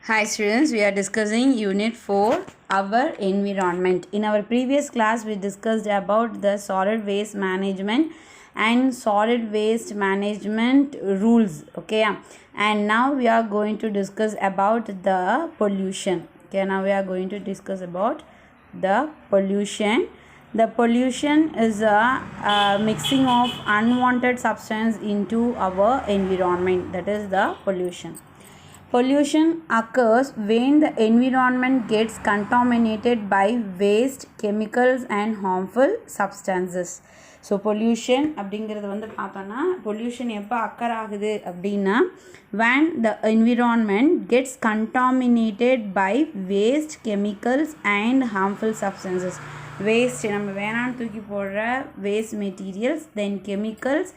Hi students, we are discussing Unit 4, our environment. In our previous class, we discussed about the solid waste management and solid waste management rules. Okay, and now we are going to discuss about the pollution. Okay, now we are going to discuss about the pollution. The pollution is a mixing of unwanted substance into our environment. That is the pollution. Pollution occurs when the environment gets contaminated by waste, chemicals and harmful substances. So pollution அப்படிங்கிறது வந்து பார்த்தோன்னா pollution எப்போ occur ஆகுது அப்படின்னா when the environment gets contaminated by waste, chemicals and harmful substances. Waste நம்ம வேணான்னு தூக்கி போடுற waste materials, then chemicals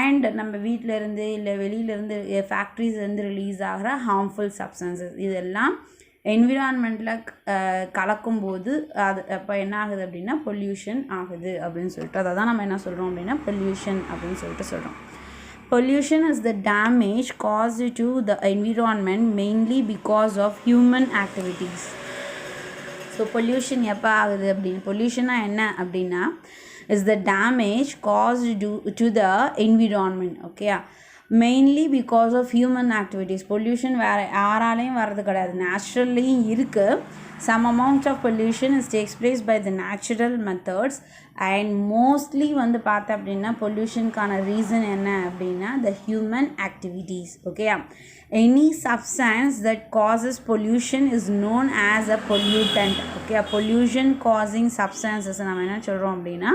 and நம்ம வீட்டிலேருந்து இல்லை வெளியிலேருந்து ஃபேக்ட்ரிஸ்லேருந்து ரிலீஸ் ஆகிற ஹார்ம்ஃபுல் சப்ஸ்டன்சஸ் இதெல்லாம் என்விரான்மெண்ட்டில் கலக்கும்போது அது அப்போ என்ன ஆகுது அப்படின்னா பொல்யூஷன் ஆகுது அப்படின்னு சொல்லிட்டு அதை தான் நம்ம என்ன சொல்கிறோம் அப்படின்னா பொல்யூஷன் அப்படின்னு சொல்லிட்டு சொல்கிறோம். Pollution is the damage caused to the environment mainly because of human activities. So pollution எப்போ ஆகுது அப்படின்னு பொல்யூஷனாக என்ன அப்படின்னா is the damage caused to the environment. Okay, mainly because of human activities. Pollution வேறு யாராலையும் வர்றது கிடையாது, நேச்சுரல்லையும் இருக்குது. Some amount of pollution takes place by the natural methods and mostly வந்து பார்த்தா அப்படின்னா பொல்யூஷனுக்கான ரீசன் என்ன அப்படின்னா the human activities. Okay, any substance that causes pollution is known as a pollutant. Okay, pollution causing substances நம்ம என்ன சொல்கிறோம் அப்படின்னா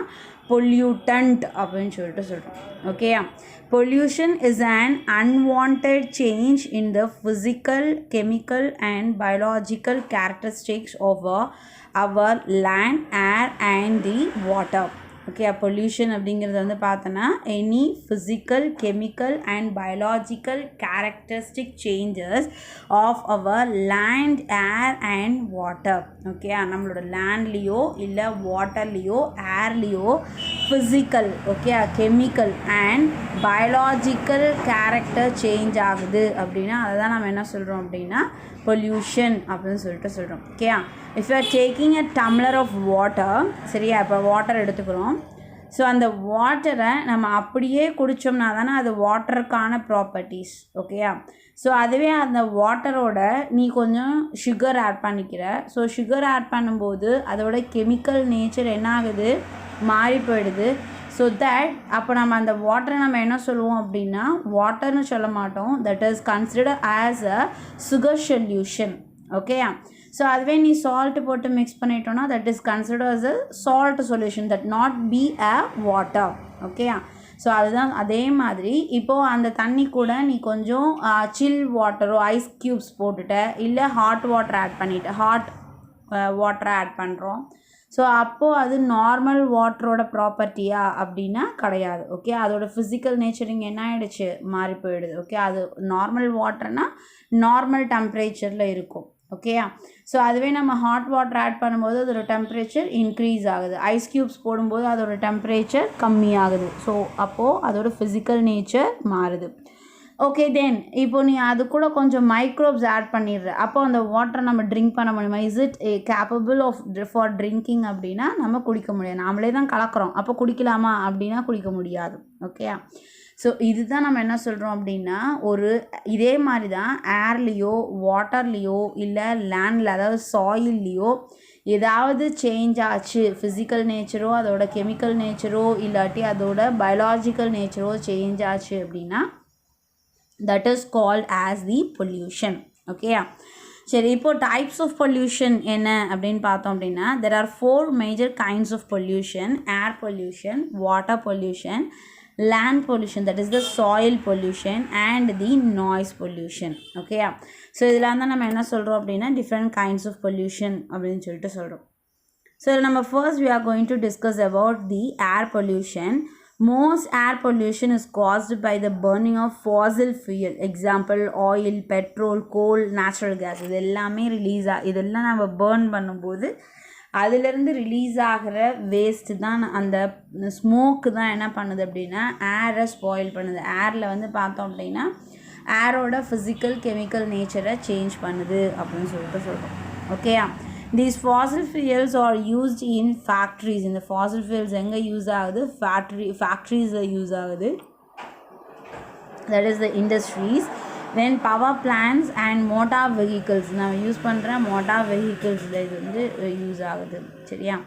pollutant அப்படின்னு சொல்லிட்டு சொல்கிறோம். Okay, pollution is an unwanted change in the physical, chemical and biological characteristics of our land, air and the water. Okay, pollution அப்படிங்கிறது வந்து பார்த்தோன்னா any physical, chemical and biological characteristic changes of our land, air and water. Okay, நம்மளோட லேண்ட்லேயோ இல்லை வாட்டர்லேயோ ஏர்லேயோ physical, okay, chemical and biological character change ஆகுது அப்படின்னா அதை தான் நம்ம என்ன சொல்கிறோம் அப்படின்னா பொல்யூஷன் அப்படின்னு சொல்லிட்டு சொல்கிறோம். Okay, if you are taking a tumbler of water, சரியா, இப்போ வாட்டர் எடுத்துக்கிறோம். ஸோ அந்த வாட்டரை நம்ம அப்படியே குடித்தோம்னா தானே அது வாட்டருக்கான ப்ராப்பர்ட்டிஸ். ஓகேயா, ஸோ அதுவே அந்த வாட்டரோட நீ கொஞ்சம் சுகர் ஆட் பண்ணிக்கிற. ஸோ சுகர் ஆட் பண்ணும்போது அதோட கெமிக்கல் நேச்சர் என்ன ஆகுது, மாறி போயிடுது. ஸோ தட் அப்போ நம்ம அந்த வாட்டரை நம்ம என்ன சொல்லுவோம் அப்படின்னா வாட்டர்னு சொல்ல மாட்டோம், that is consider as a sugar solution. ஓகேயா, ஸோ அதுவே நீ சால்ட் போட்டு மிக்ஸ் பண்ணிட்டோன்னா that is consider as a salt solution, that not be a water. ஓகேயா, ஸோ அதுதான் அதே மாதிரி இப்போது அந்த தண்ணி கூட நீ கொஞ்சம் சில் வாட்டரோ ஐஸ் க்யூப்ஸ் போட்டுட்ட இல்லை ஹாட் வாட்டர் ஆட் பண்ணிவிட்டு ஹாட் வாட்டரை ஆட் பண்ணுறோம். ஸோ அப்போது அது நார்மல் வாட்டரோட ப்ராப்பர்ட்டியா அப்படின்னா கிடையாது. ஓகே, அதோட ஃபிசிக்கல் நேச்சரிங் என்ன ஆகிடுச்சு, மாறி போயிடுது. ஓகே, அது நார்மல் வாட்டர்னால் நார்மல் டெம்பரேச்சரில் இருக்கும். ஓகேயா, ஸோ அதுவே நம்ம ஹாட் வாட்டர் ஆட் பண்ணும்போது அதோட டெம்பரேச்சர் இன்க்ரீஸ் ஆகுது, ஐஸ் க்யூப்ஸ் போடும்போது அதோட டெம்பரேச்சர் கம்மியாகுது. ஸோ அப்போது அதோட ஃபிசிக்கல் நேச்சர் மாறுது. ஓகே, தென் இப்போ நீ அது கூட கொஞ்சம் மைக்ரோப்ஸ் ஆட் பண்ணிடுற, அப்போ அந்த வாட்டரை நம்ம ட்ரிங்க் பண்ண முடியுமா? Is it capable of for drinking அப்படின்னா நம்ம குடிக்க முடியாது, நாமளே தான் கலக்கிறோம். அப்போ குடிக்கலாமா அப்படின்னா குடிக்க முடியாது. ஓகே, ஸோ இதுதான் நம்ம என்ன சொல்கிறோம் அப்படின்னா ஒரு இதே மாதிரி தான் ஏர்லேயோ வாட்டர்லேயோ இல்லை லேண்டில் அதாவது சாயில்லையோ ஏதாவது சேஞ்ச் ஆச்சு, ஃபிசிக்கல் நேச்சரோ அதோட கெமிக்கல் நேச்சரோ இல்லாட்டி அதோட பயாலஜிக்கல் நேச்சரோ சேஞ்ச் ஆச்சு அப்படின்னா that is called as the pollution. Okay, சரி, இப்போ டைப்ஸ் ஆஃப் பொல்யூஷன் என்ன அப்படின்னு பார்த்தோம் அப்படின்னா there are 4 major kinds of pollution: air pollution, water pollution, land pollution, that is the soil pollution and the noise pollution. Okay, so இதில் வந்து நம்ம என்ன சொல்கிறோம் அப்படின்னா different kinds of pollution அப்படின்னு சொல்லிட்டு சொல்கிறோம். ஸோ நம்ம first we are going to discuss about the air pollution. Most air pollution is caused by the burning of fossil fuel, example oil, petrol, coal, natural gas. இது எல்லாமே இதெல்லாம் நம்ம burn பண்ணும்போது அதிலிருந்து ரிலீஸ் ஆகிற வேஸ்ட்டு தான், அந்த ஸ்மோக்கு தான் என்ன பண்ணுது அப்படின்னா ஏரை ஸ்பாயில் பண்ணுது. ஏரில் வந்து பார்த்தோம் அப்படின்னா ஏரோட ஃபிசிக்கல் கெமிக்கல் நேச்சரை சேஞ்ச் பண்ணுது அப்படின்னு சொல்லிட்டு சொல்கிறோம். ஓகேயா? These fossil fuels are used in factories. இந்த fossil fuels எங்கே யூஸ் ஆகுது? ஃபேக்ட்ரிஸில் யூஸ் ஆகுது. That is the industries. Then power plants and motor vehicles. நம்ம யூஸ் பண்ணுற மோட்டார் வெஹிக்கிள்ஸில் இது வந்து யூஸ் ஆகுது. சரியா?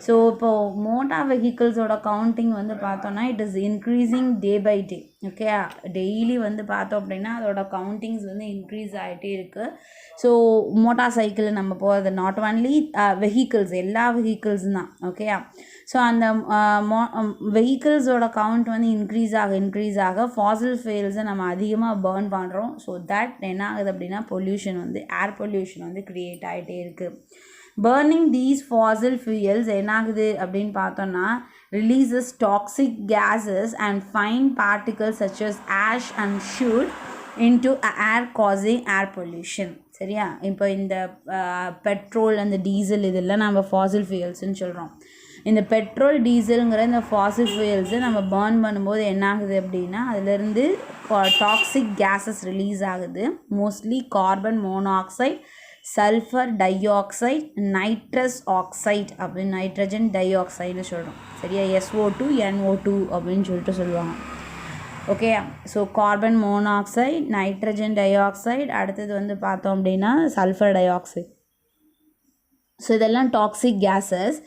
ஸோ இப்போது மோட்டார் வெஹிக்கிள்ஸோட கவுண்டிங் வந்து பார்த்தோன்னா it is increasing day by day. Okay, daily வந்து பார்த்தோம் அப்படின்னா அதோட கவுண்டிங்ஸ் வந்து இன்க்ரீஸ் ஆகிட்டே இருக்குது. ஸோ மோட்டார் சைக்கிள் நம்ம போகிறது நாட் ஒன்லி வெஹிக்கிள்ஸ், எல்லா வெஹிக்கிள்ஸும் தான். ஓகேயா? ஸோ அந்த வெஹிக்கிள்ஸோட கவுண்ட் வந்து இன்க்ரீஸ் ஆக ஃபாசில் ஃபியூல்ஸை நம்ம அதிகமாக பர்ன் பண்ணுறோம். ஸோ தட் என்ன ஆகுது அப்படின்னா பொல்யூஷன் வந்து ஏர் பொல்யூஷன் வந்து க்ரியேட் ஆகிட்டே இருக்குது. பர்னிங் தீஸ் ஃபாசில் ஃபியூயல்ஸ் என்ன ஆகுது அப்படின்னு பார்த்தோன்னா releases toxic gases and fine particles such as ash and soot into air causing air pollution. சரியா? இப்போ இந்த பெட்ரோல் அந்த டீசல் இதெல்லாம் நம்ம ஃபாசில் ஃபியூயல்ஸ்ன்னு சொல்கிறோம். இந்த பெட்ரோல் டீசலுங்கிற இந்த ஃபாசில் ஃபியூயல்ஸை நம்ம பர்ன் பண்ணும்போது என்ன ஆகுது அப்படின்னா அதுலேருந்து டாக்ஸிக் கேஸஸ் ரிலீஸ் ஆகுது. Mostly carbon monoxide, sulphur dioxide, nitrous oxide அப்படின்னு நைட்ரஜன் டை ஆக்சைடுன்னு சொல்கிறோம். சரியா? SO2 NO2 அப்படின்னு சொல்லிட்டு சொல்லுவாங்க. Okay, so carbon monoxide, nitrogen dioxide, அடுத்தது வந்து பார்த்தோம் அப்படின்னா சல்ஃபர் டை ஆக்சைடு. ஸோ இதெல்லாம் toxic gases.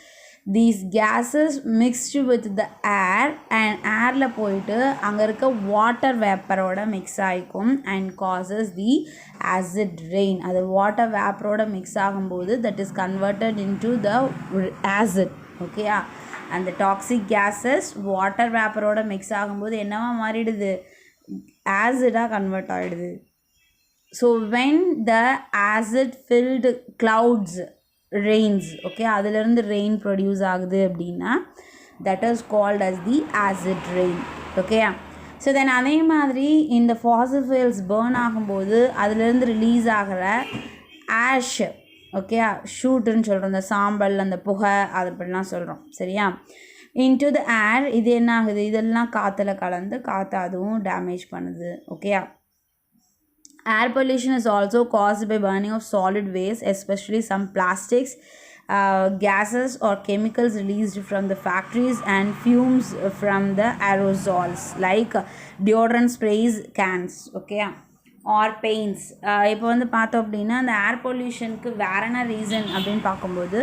These gases mixed with the air and airல போயிட்டு அங்கே இருக்க வாட்டர் வேப்பரோட மிக்ஸ் ஆகிக்கும் and causes the acid rain. அது வாட்டர் வேப்பரோட மிக்ஸ் ஆகும்போது that is converted into the acid. ஓகேயா? அந்த டாக்ஸிக் கேஸஸ் வாட்டர் வேப்பரோட மிக்ஸ் ஆகும்போது என்னவா மாறிடுது? ஆசிடாக கன்வெர்ட் ஆகிடுது. So when the acid filled clouds rains, okay, அதிலிருந்து ரெயின் ப்ரொடியூஸ் ஆகுது அப்படின்னா that is called as the acid rain. Okay, so then அதே மாதிரி இந்த ஃபாசில் ஃபியூல்ஸ் பேர்ன் ஆகும்போது அதிலிருந்து ரிலீஸ் ஆகிற ஆஷ், ஓகே, ஷூட்டுன்னு சொல்கிறோம், இந்த சாம்பல் அந்த புகை அது அப்படிலாம் சொல்கிறோம். சரியா? இன்டு த ஏர் இது என்ன ஆகுது? இதெல்லாம் காற்றுல கலந்து காற்று அதுவும் டேமேஜ் பண்ணுது. Okay, air pollution is also caused by burning of solid waste, especially some plastics, gases or chemicals released from the factories and fumes from the aerosols like deodorant sprays, cans, okay, or paints. இப்போ வந்து பார்த்தோம் அப்படின்னா அந்த ஏர் பொல்யூஷனுக்கு வேற என்ன reason அப்படின்னு பார்க்கும்போது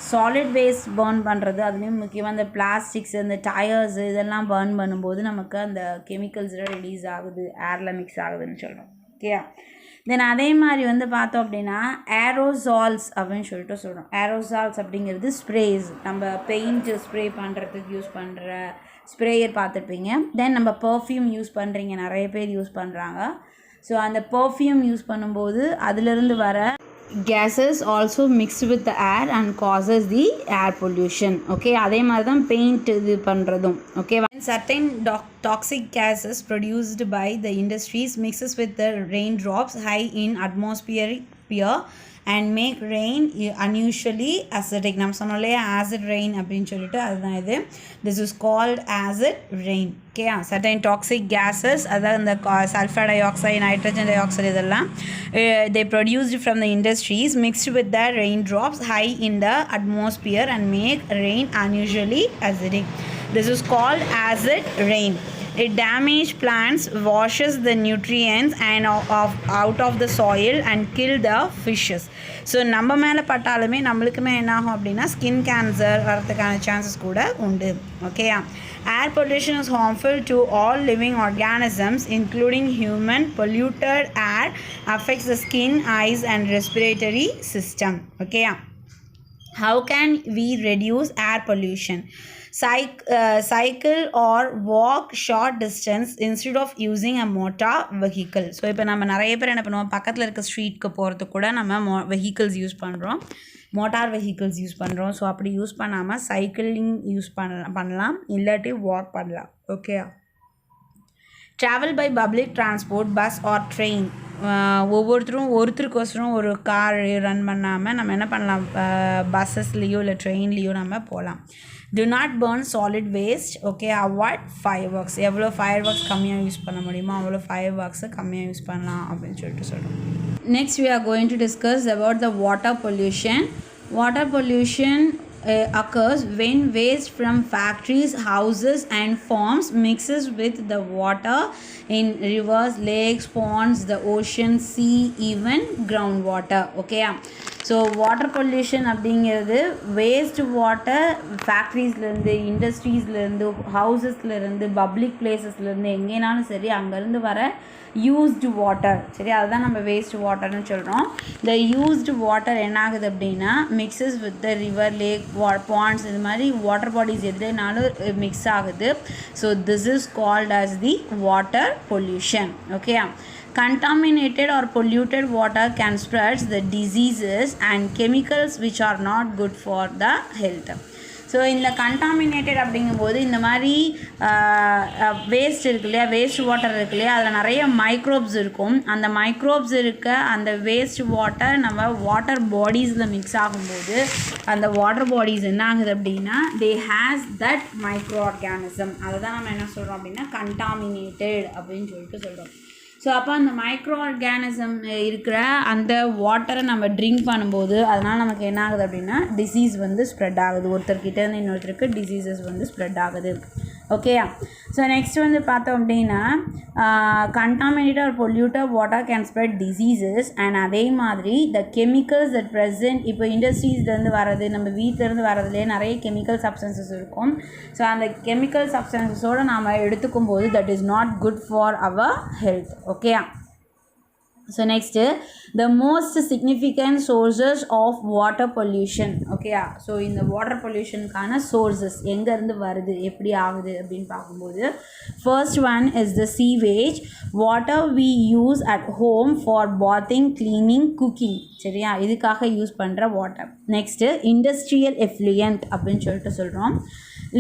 solid waste burn பண்ணுறது, அதுலேயும் முக்கியமாக அந்த பிளாஸ்டிக்ஸ், அந்த டயர்ஸ் இதெல்லாம் பர்ன் பண்ணும்போது நமக்கு அந்த கெமிக்கல்ஸ்லாம் ரிலீஸ் ஆகுது, ஏரில் மிக்ஸ் ஆகுதுன்னு சொல்கிறோம். ஓகே, தென் அதே மாதிரி வந்து பார்த்தோம் அப்படின்னா ஏரோசால்ஸ் அப்படின்னு சொல்லிட்டு சொல்கிறோம். ஏரோசால்ஸ் அப்படிங்கிறது ஸ்ப்ரேஸ், நம்ம பெயிண்ட்டு ஸ்ப்ரே பண்ணுறதுக்கு யூஸ் பண்ணுற ஸ்ப்ரேயர் பார்த்துருப்பீங்க. தென் நம்ம பர்ஃப்யூம் யூஸ் பண்ணுறீங்க, நிறைய பேர் யூஸ் பண்ணுறாங்க. ஸோ அந்த பர்ஃப்யூம் யூஸ் பண்ணும்போது அதிலிருந்து வர gases also mixed with the air and causes the air pollution. Okay, அதே மாதிரி தான் பெயிண்ட் இது பண்ணுறதும். Okay, certain toxic gases produced by the industries mixes with the raindrops high in atmospheric air and make rain unusually acidic. நம்ம சொன்னோம்லே acid rain அப்படின்னு சொல்லிட்டு அதுதான் இது. This is called acid rain. Okay, certain toxic gases, அதாவது இந்த sulfur dioxide, nitrogen dioxide இதெல்லாம் they produced from the industries mixed with the raindrops high in the atmosphere and make rain unusually acidic. This is called acid rain. It damages plants, washes the nutrients and out of the soil and kill the fishes. So நம்ம மேலே பட்டாலுமே நம்மளுக்குமே என்ன ஆகும் அப்படின்னா skin cancer வரதுக்கான chances கூட உண்டு. ஓகேயா? Air pollution is harmful to all living organisms including human. Polluted air affects the skin, eyes and respiratory system. ஓகேயா? How can we reduce air pollution? Cycle or walk short distance instead of using a motor vehicle. So இப்போ நம்ம நிறைய பேர் என்ன பண்ணுவோம், பக்கத்தில் இருக்க ஸ்ட்ரீட்க்கு போகிறதுக்கு கூட நம்ம வெஹிக்கிள்ஸ் யூஸ் பண்ணுறோம், மோட்டார் வெஹிக்கிள்ஸ் யூஸ் பண்ணுறோம். ஸோ அப்படி யூஸ் பண்ணாமல் சைக்கிளிங் யூஸ் பண்ணலாம், இல்லாட்டி வாக் பண்ணலாம். Okay, travel by public transport, bus or train. ஒவ்வொருத்தரும் ஒருத்தருக்கோசரம் ஒரு கார் ரன் பண்ணாமல் நம்ம என்ன பண்ணலாம், பஸ்ஸஸ்லேயோ இல்லை ட்ரெயின்லேயோ நம்ம போகலாம். Do not burn solid waste. Okay, avoid fireworks. எவ்வளோ fireworks கம்மியாக யூஸ் பண்ண முடியுமோ அவ்வளோ fireworks கம்மியாக யூஸ் பண்ணலாம் அப்படின்னு சொல்லிட்டு சொல்கிறோம். Next we are going to discuss about the water pollution. Water pollution occurs when waste from factories, houses and farms mixes with the water in rivers, lakes, ponds, the ocean, sea, even groundwater. Okay, so water pollution அப்படிங்கிறது waste water ஃபேக்ட்ரிஸ்லேருந்து, இண்டஸ்ட்ரீஸ்லேருந்து, ஹவுசஸ்லேருந்து, public பிளேசஸ்லேருந்து, எங்கேனாலும் சரி அங்கேருந்து வர used water, சரி, அதுதான் நம்ம waste வாட்டர்னு சொல்கிறோம். இந்த யூஸ்டு வாட்டர் என்ன ஆகுது அப்படின்னா mixes with the river, lake, ponds, இது மாதிரி வாட்டர் பாடிஸ் எதுனாலும் மிக்ஸ் ஆகுது. So this is called as the water pollution. Okay, contaminated or polluted water can spread the diseases and chemicals which are not good for the health. So இந்த contaminated அப்படிங்கும்போது இந்த மாதிரி waste இருக்கு இல்லையா, waste water இருக்கு இல்லையா, அதில் நிறைய மைக்ரோப்ஸ் இருக்கும். அந்த மைக்ரோப்ஸ் இருக்க அந்த வேஸ்ட் வாட்டர் நம்ம வாட்டர் பாடிஸில் மிக்ஸ் ஆகும்போது அந்த வாட்டர் பாடிஸ் என்ன ஆகுது அப்படின்னா தே ஹேஸ் தட் மைக்ரோ ஆர்கானிசம். அதை தான் நம்ம என்ன சொல்கிறோம் அப்படின்னா கண்டாமினேட்டட் அப்படின்னு சொல்லிட்டு சொல்கிறோம். ஸோ அப்போ அந்த மைக்ரோ ஆர்கானிசம் இருக்கிற அந்த வாட்டரை நம்ம ட்ரிங்க் பண்ணும்போது அதனால் நமக்கு என்ன ஆகுது அப்படின்னா டிசீஸ் வந்து ஸ்ப்ரெட் ஆகுது, ஒருத்தர்கிட்டேருந்து இன்னொருத்தருக்கு டிசீசஸ் வந்து ஸ்ப்ரெட் ஆகுது. ஓகேயா, ஸோ நெக்ஸ்ட் வந்து பார்த்தோம் அப்படின்னா contaminated or polluted water can spread diseases. And அதே மாதிரி த கெமிக்கல்ஸ் தட் ப்ரெசன்ட், இப்போ இண்டஸ்ட்ரீஸ்லேருந்து வர்றது, நம்ம வீட்டிலேருந்து வர்றதுலேயே நிறைய கெமிக்கல் சப்ஸ்டன்சஸ் இருக்கும். ஸோ அந்த கெமிக்கல் சப்ஸ்டன்சஸோடு நாம் எடுத்துக்கும் போது that is not good for our health. Okay, so next the most significant sources of water pollution. okay, so இந்த water pollution கான sources எங்க இருந்து வருது, எப்படி ஆகுது அப்படின்னு பார்க்கும்போது first one is the sewage, water we use at home for bathing, cleaning, cooking. சரியா, இதுக்காக யூஸ் பண்ணுற வாட்டர். நெக்ஸ்ட்டு இண்டஸ்ட்ரியல் எஃப்ளூயன்ட் அப்படின்னு சொல்லிட்டு சொல்கிறோம்.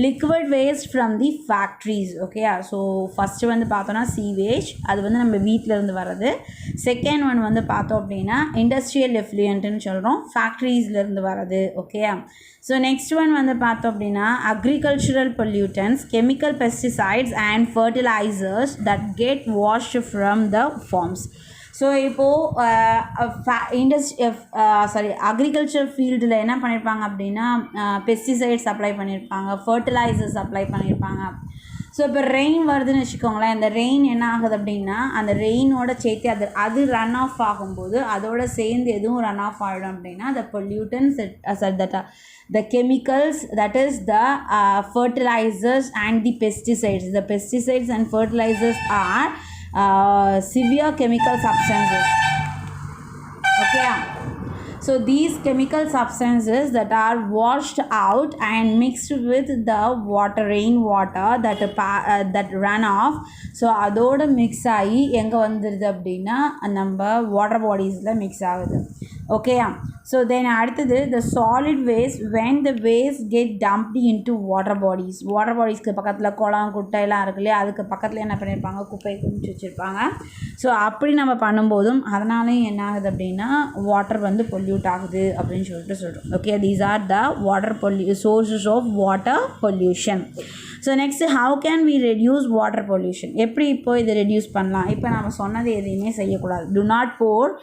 Liquid waste from the factories. Okay, so first வந்து பார்த்தோன்னா சீவேஜ், அது வந்து நம்ம வீட்டிலேருந்து வர்றது. செகண்ட் ஒன் வந்து பார்த்தோம் அப்படின்னா இண்டஸ்ட்ரியல் எஃப்ளூயன்ட்னு சொல்கிறோம், ஃபேக்ட்ரிஸ்லேருந்து வர்றது. ஓகே, ஸோ நெக்ஸ்ட் ஒன் வந்து பார்த்தோம் அப்படின்னா agricultural pollutants, chemical pesticides and fertilizers that get washed from the farms. So இப்போது அக்ரிகல்ச்சர் ஃபீல்டில் என்ன பண்ணியிருப்பாங்க அப்படின்னா பெஸ்டிசைட்ஸ் அப்ளை பண்ணியிருப்பாங்க, ஃபர்டிலைசர்ஸ் அப்ளை பண்ணியிருப்பாங்க. ஸோ இப்போ ரெயின் வருதுன்னு வச்சுக்கோங்களேன், அந்த ரெயின் என்ன ஆகுது அப்படின்னா அந்த ரெயினோட சேர்த்து அது ரன் ஆஃப் ஆகும்போது அதோட சேர்ந்து எதுவும் ரன் ஆஃப் ஆகிடும் அப்படின்னா the pollutants the chemicals, that is the fertilizers and the pesticides. The pesticides and fertilizers are severe chemical substances. Okay, so these chemical substances that are washed out and mixed with the water, rainwater that run off. So அதோடு mix ஆகி எங்கே வந்துடுது அப்படின்னா நம்ம water பாடிஸில் mix ஆகுது. ஓகேயா, so then அடுத்தது the solid waste when the waste get dumped into water bodies. Water பாடிஸ்க்கு பக்கத்தில் குளம் குட்டையெல்லாம் இருக்கு இல்லையா, அதுக்கு பக்கத்தில் என்ன பண்ணியிருப்பாங்க, குப்பையை குமிச்சு வச்சுருப்பாங்க. ஸோ அப்படி நம்ம பண்ணும்போதும் அதனாலேயும் என்ன ஆகுது அப்படின்னா வாட்டர் வந்து பொல்யூட் ஆகுது அப்படின்னு சொல்லிட்டு சொல்கிறோம். Okay, these are the water sources of water pollution. So next how can we reduce water pollution, எப்படி இப்போ இதை ரெடியூஸ் பண்ணலாம்? இப்போ நம்ம சொன்னது எதையுமே செய்யக்கூடாது. Do not pour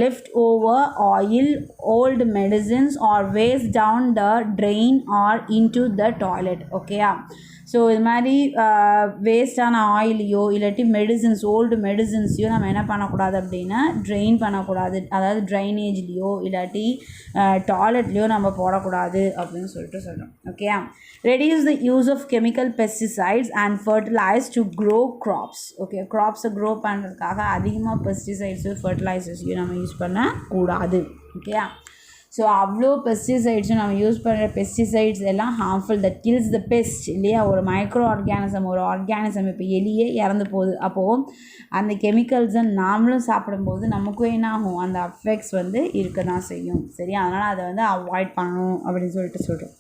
left over oil, old medicines or waste down the drain or into the toilet. okay, so இது மாதிரி வேஸ்டான ஆயிலையோ இல்லாட்டி மெடிசின்ஸ், ஓல்டு மெடிசின்ஸையோ நம்ம என்ன பண்ணக்கூடாது அப்படின்னா ட்ரெயின் பண்ணக்கூடாது, அதாவது ட்ரைனேஜ்லேயோ இல்லாட்டி டாய்லெட்லேயோ நம்ம போடக்கூடாது அப்படின்னு சொல்லிட்டு சொல்கிறோம். Okay, reduce the use of chemical pesticides and fertilise to grow crops. Okay, க்ராப்ஸை க்ரோ பண்ணுறதுக்காக அதிகமாக பெஸ்டிசைட்ஸு ஃபர்டிலைசர்ஸையும் நம்ம யூஸ் பண்ணக்கூடாது. ஓகே, ஸோ அவ்வளோ பெஸ்டிசைட்ஸும் நம்ம யூஸ் பண்ணுற பெஸ்டிசைட்ஸ் எல்லாம் harmful, that kills the pest இல்லையா. ஒரு மைக்ரோ ஆர்கானிசம், ஒரு ஆர்கானிசம் இப்போ எலியே இறந்து போகுது, அப்போது அந்த கெமிக்கல்ஸை நாமளும் சாப்பிடும்போது நமக்கும் என்ன ஆகும், அந்த அஃபெக்ட்ஸ் வந்து இருக்க தான் செய்யும். சரி, அதனால் அதை வந்து அவாய்ட் பண்ணணும் அப்படின்னு சொல்லிட்டு சொல்கிறோம்.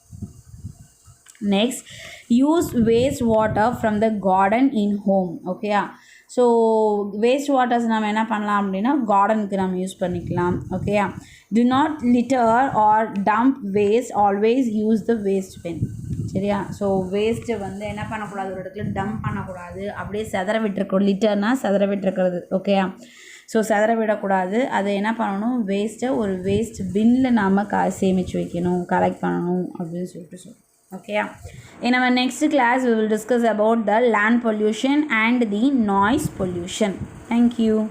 Next, use wastewater from the garden in home. Okay. So waste waters நம்ம என்ன பண்ணலாம் அப்படின்னா கார்டனுக்கு நம்ம யூஸ் பண்ணிக்கலாம். Okay. Do not litter or dump waste, always use the waste bin. சரியா? ஸோ வேஸ்ட்டை வந்து என்ன பண்ணக்கூடாது, ஒரு இடத்துல டம்ப் பண்ணக்கூடாது, அப்படியே செதற விட்டுருக்கணும். லிட்டர்னால் செதற விட்டுருக்கிறது. ஓகே. ஸோ செதற விடக்கூடாது. அதை என்ன பண்ணணும், வேஸ்ட்டை ஒரு வேஸ்ட் பின்னில் நாம் சேமித்து வைக்கணும், கலெக்ட் பண்ணணும் அப்படின்னு சொல்லிட்டு okay. In our next class we will discuss about the land pollution and the noise pollution. Thank you.